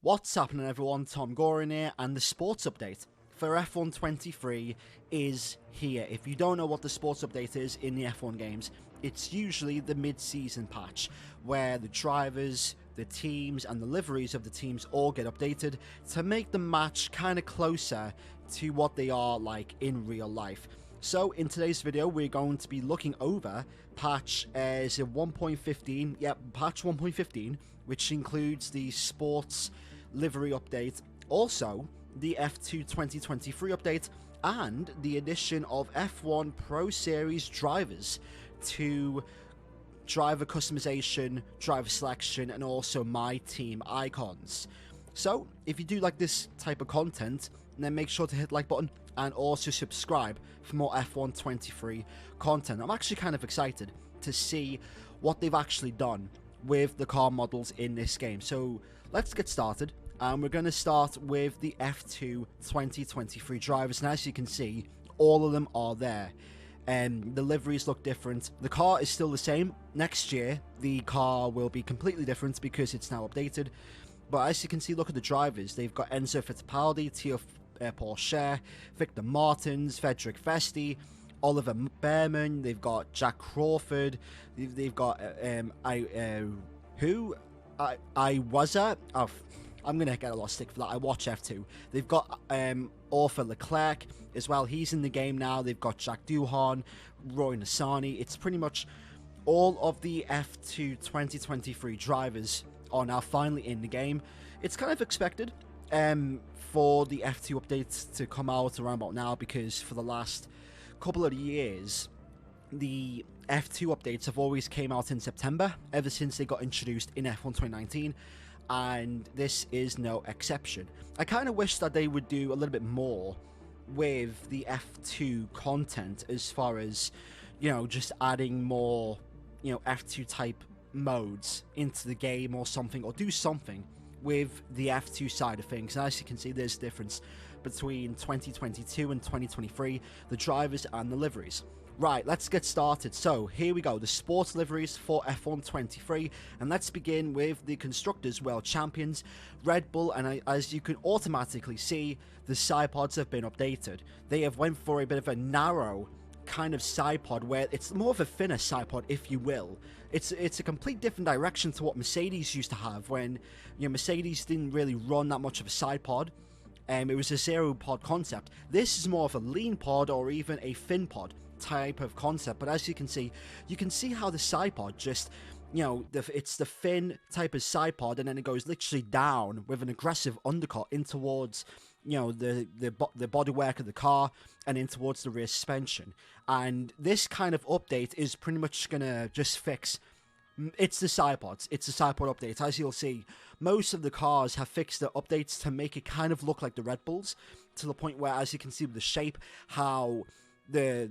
What's happening, everyone? TomGorian here, and the sports update for F1 23 is here. If you don't know what the sports update is in the F1 games, it's usually the mid-season patch where the drivers, the teams, and the liveries of the teams all get updated to make the match kind of closer to what they are like in real life. So in today's video, we're going to be looking over patch 1.15, patch 1.15, which includes the sports livery update, also the F2 2023 update, and the addition of F1 Pro Series drivers to driver customization, driver selection, and also my team icons. So if you do like this type of content, then make sure to hit the like button and also subscribe for more F1 23 content. I'm actually kind of excited to see what they've actually done with the car models in this game. So let's get started, and we're going to start with the F2 2023 drivers, and as you can see, all of them are there. The liveries look different. The car is still the same. Next year the car will be completely different because it's now updated, but as you can see, look at the drivers. They've got Enzo Fittipaldi, Theo Porcher, Victor Martins, Frederick Vesti, Oliver Behrman. They've got Jack Crawford. They've got I'm gonna get a lot of stick for that. I watch F2. They've got Arthur Leclerc as well. He's in the game now. They've got Jack Doohan, Roy Nassani. It's pretty much all of the F2 2023 drivers are now finally in the game. It's kind of expected for the F2 updates to come out around about now, because for the last couple of years the F2 updates have always came out in September ever since they got introduced in F1 2019, and this is no exception. I kind of wish that they would do a little bit more with the F2 content, as far as, you know, just adding more, you know, F2 type modes into the game or something, or do something with the F2 side of things. And as you can see, there's a difference between 2022 and 2023, the drivers and the liveries. Right, let's get started. So here we go, the sports liveries for F1 23, and let's begin with the Constructors World Champions, Red Bull. And as you can automatically see, the sidepods have been updated. They have went for a bit of a narrow kind of sidepod, where it's more of a thinner sidepod, if you will. It's a complete different direction to what Mercedes used to have, when, you know, Mercedes didn't really run that much of a sidepod. It was a zero pod concept. This is more of a lean pod, or even a thin pod type of concept. But as you can see how the sidepod just, you know, it's the thin type of sidepod, and then it goes literally down with an aggressive undercut in towards, you know, the bodywork of the car, and in towards the rear suspension. And this kind of update is pretty much gonna just fix, it's the sidepods. It's a sidepod update. As you'll see, most of the cars have fixed the updates to make it kind of look like the Red Bulls, to the point where, as you can see with the shape, how Red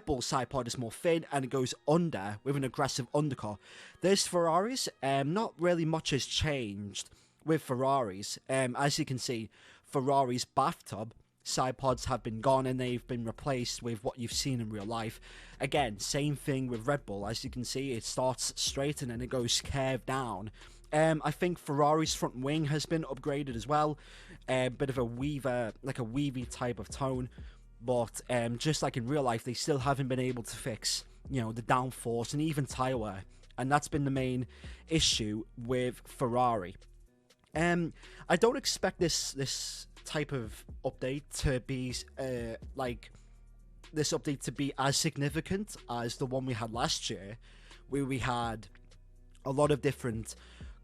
Bull sidepod is more thin and it goes under with an aggressive undercut. There's Ferraris, not really much has changed with Ferraris. As you can see, Ferrari's bathtub sidepods have been gone, and they've been replaced with what you've seen in real life. Again, same thing with Red Bull. As you can see, it starts straight and then it goes curved down. I think Ferrari's front wing has been upgraded as well. Bit of a weaver, like a weavy type of tone. But just like in real life, they still haven't been able to fix, you know, the downforce and even tire wear. And that's been the main issue with Ferrari. I don't expect this type of update to be as significant as the one we had last year, where we had a lot of different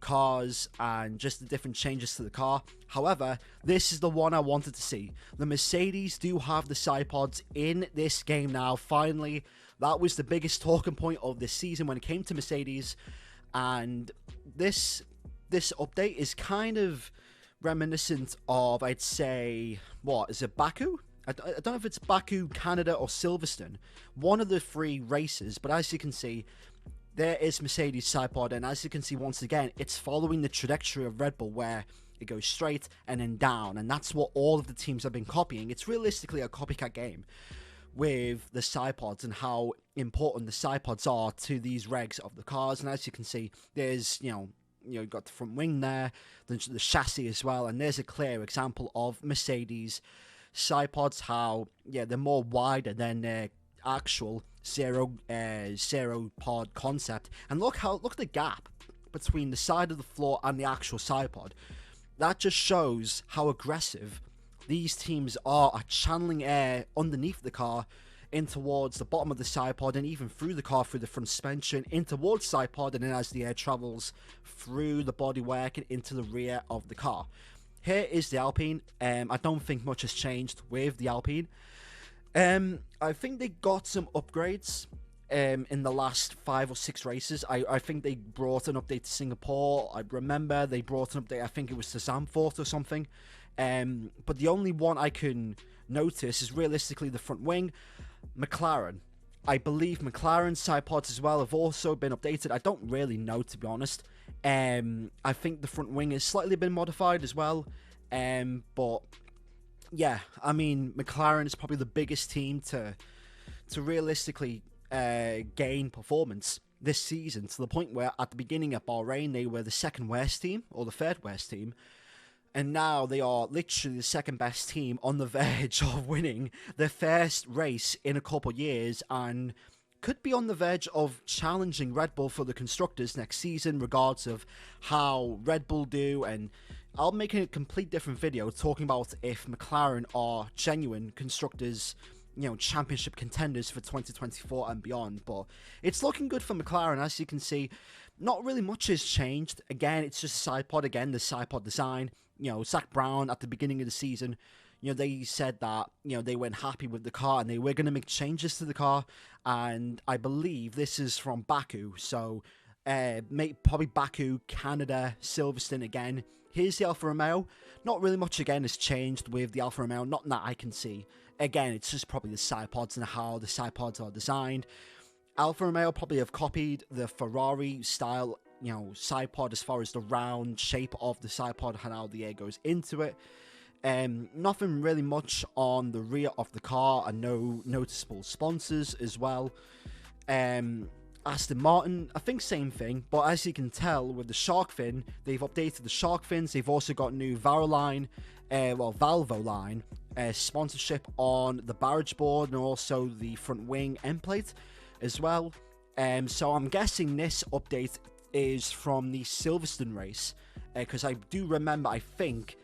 cars and just the different changes to the car. However, this is the one I wanted to see. The Mercedes do have the sidepods in this game now. Finally, that was the biggest talking point of this season when it came to Mercedes, and this update is kind of reminiscent of, I'd say, what is it, Baku? I don't know if it's Baku, Canada, or Silverstone, one of the three races. But as you can see, there is Mercedes sidepod, and as you can see, once again, it's following the trajectory of Red Bull, where it goes straight and then down, and that's what all of the teams have been copying. It's realistically a copycat game with the sidepods and how important the sidepods are to these regs of the cars. And as you can see, there's, you know, you've got the front wing there, the chassis as well, and there's a clear example of Mercedes Sidepods, how they're more wider than their actual zero pod concept. And look at the gap between the side of the floor and the actual sidepod. That just shows how aggressive these teams are at channeling air underneath the car in towards the bottom of the sidepod, and even through the car, through the front suspension, in towards the sidepod, and then as the air travels through the bodywork and into the rear of the car. Here is the Alpine. I don't think much has changed with the Alpine. I think they got some upgrades in the last 5 or 6 races. I think they brought an update to Singapore. I remember they brought an update, I think it was to Zandvoort or something. But the only one I can notice is realistically the front wing. McLaren. I believe McLaren's sidepods as well have also been updated. I don't really know, to be honest. I think the front wing has slightly been modified as well. But yeah, I mean, McLaren is probably the biggest team to realistically gain performance this season, to the point where at the beginning at Bahrain they were the second worst team or the third worst team. And now they are literally the second best team, on the verge of winning their first race in a couple of years, and could be on the verge of challenging Red Bull for the constructors next season, regardless of how Red Bull do. And I'll make a complete different video talking about if McLaren are genuine constructors, championship contenders for 2024 and beyond. But it's looking good for McLaren, as you can see. Not really much has changed. Again, it's just a sidepod. Again, the sidepod design. Zach Brown at the beginning of the season, they said that, they weren't happy with the car and they were going to make changes to the car. And I believe this is from Baku. So, probably Baku, Canada, Silverstone again. Here's the Alfa Romeo. Not really much, again, has changed with the Alfa Romeo. Not that I can see. Again, it's just probably the sidepods and how the sidepods are designed. Alfa Romeo probably have copied the Ferrari style, sidepod, as far as the round shape of the sidepod and how the air goes into it. Nothing really much on the rear of the car, and no noticeable sponsors as well. Aston Martin, I think same thing, but as you can tell with the shark fin, they've updated the shark fins. They've also got new Valvo line sponsorship on the barrage board, and also the front wing end plate as well. So I'm guessing this update is from the Silverstone race, because I do remember, I think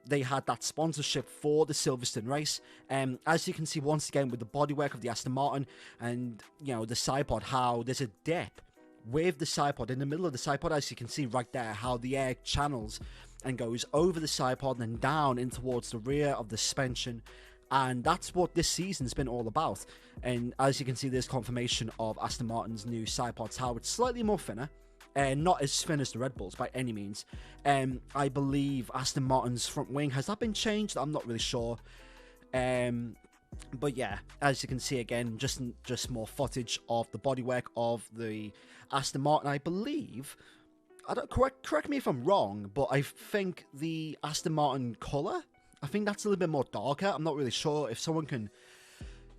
they had that sponsorship for the Silverstone race. As you can see once again with the bodywork of the Aston Martin and the sidepod, how there's a dip with the sidepod in the middle of the sidepod, as you can see right there, how the air channels and goes over the sidepod and then down in towards the rear of the suspension. And that's what this season's been all about. And as you can see, there's confirmation of Aston Martin's new sidepods, how it's slightly more thinner. Not as thin as the Red Bulls by any means. I believe Aston Martin's front wing, has that been changed? I'm not really sure. But yeah, as you can see again, just more footage of the bodywork of the Aston Martin. I believe, correct me if I'm wrong, but I think the Aston Martin colour, I think that's a little bit more darker. I'm not really sure. If someone can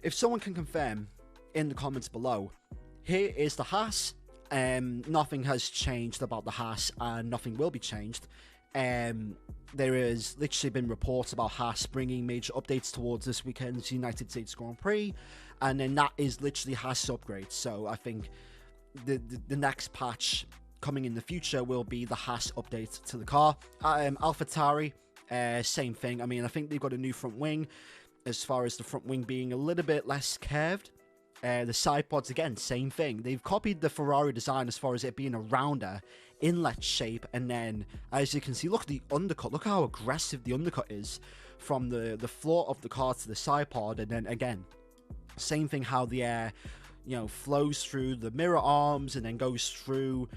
confirm in the comments below. Here is the Haas. Nothing has changed about the Haas, and nothing will be changed. There has literally been reports about Haas bringing major updates towards this weekend's United States Grand Prix, and then that is literally Haas upgrades. So I think the next patch coming in the future will be the Haas update to the car. AlphaTauri, same thing. I mean, I think they've got a new front wing, as far as the front wing being a little bit less curved. The sidepods, again, same thing. They've copied the Ferrari design as far as it being a rounder inlet shape. And then, as you can see, look at the undercut. Look how aggressive the undercut is from the floor of the car to the sidepod. And then, again, same thing, how the air, flows through the mirror arms and then goes through,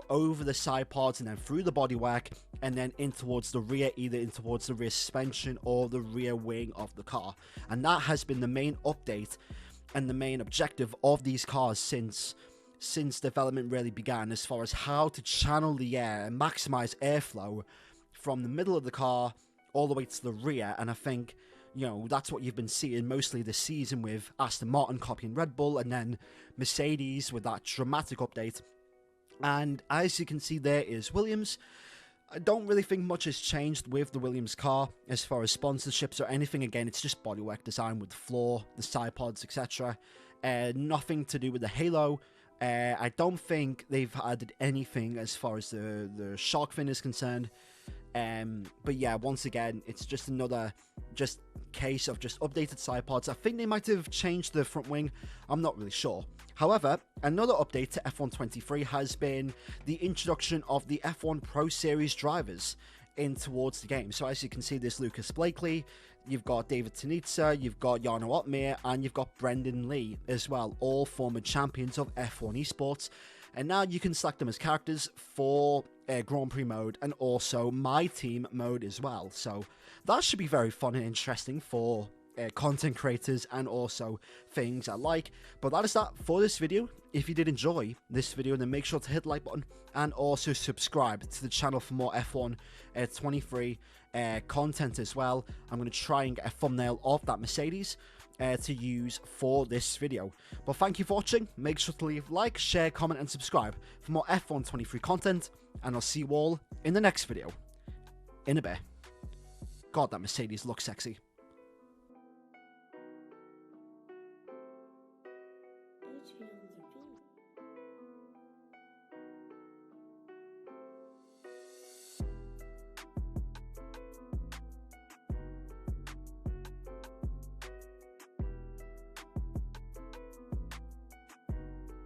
over the sidepods and then through the bodywork and then in towards the rear, either in towards the rear suspension or the rear wing of the car. And that has been the main update and the main objective of these cars since development really began, as far as how to channel the air and maximize airflow from the middle of the car all the way to the rear. And I think, that's what you've been seeing mostly this season with Aston Martin copying Red Bull, and then Mercedes with that dramatic update And as you can see, there is Williams. I don't really think much has changed with the Williams car as far as sponsorships or anything. Again, it's just bodywork design with the floor, the side pods, etc. Nothing to do with the halo. I don't think they've added anything as far as the shark fin is concerned. But yeah, once again, it's just another case of just updated side pods. I think they might have changed the front wing. I'm not really sure. However, another update to F1 23 has been the introduction of the F1 Pro Series drivers in towards the game. So as you can see, there's Lucas Blakely, you've got David Tanitsa, you've got Jarno Otmir, and you've got Brendan Lee as well, all former champions of F1 Esports. And now you can select them as characters for Grand Prix mode and also My Team mode as well. So that should be very fun and interesting for content creators and also things I like. But that is that for this video. If you did enjoy this video, then make sure to hit the like button and also subscribe to the channel for more F1 23 content as well. I'm going to try and get a thumbnail of that Mercedes to use for this video. But thank you for watching. Make sure to leave like, share, comment and subscribe for more F1 23 content, and I'll see you all in the next video in a bit. God, that Mercedes looks sexy.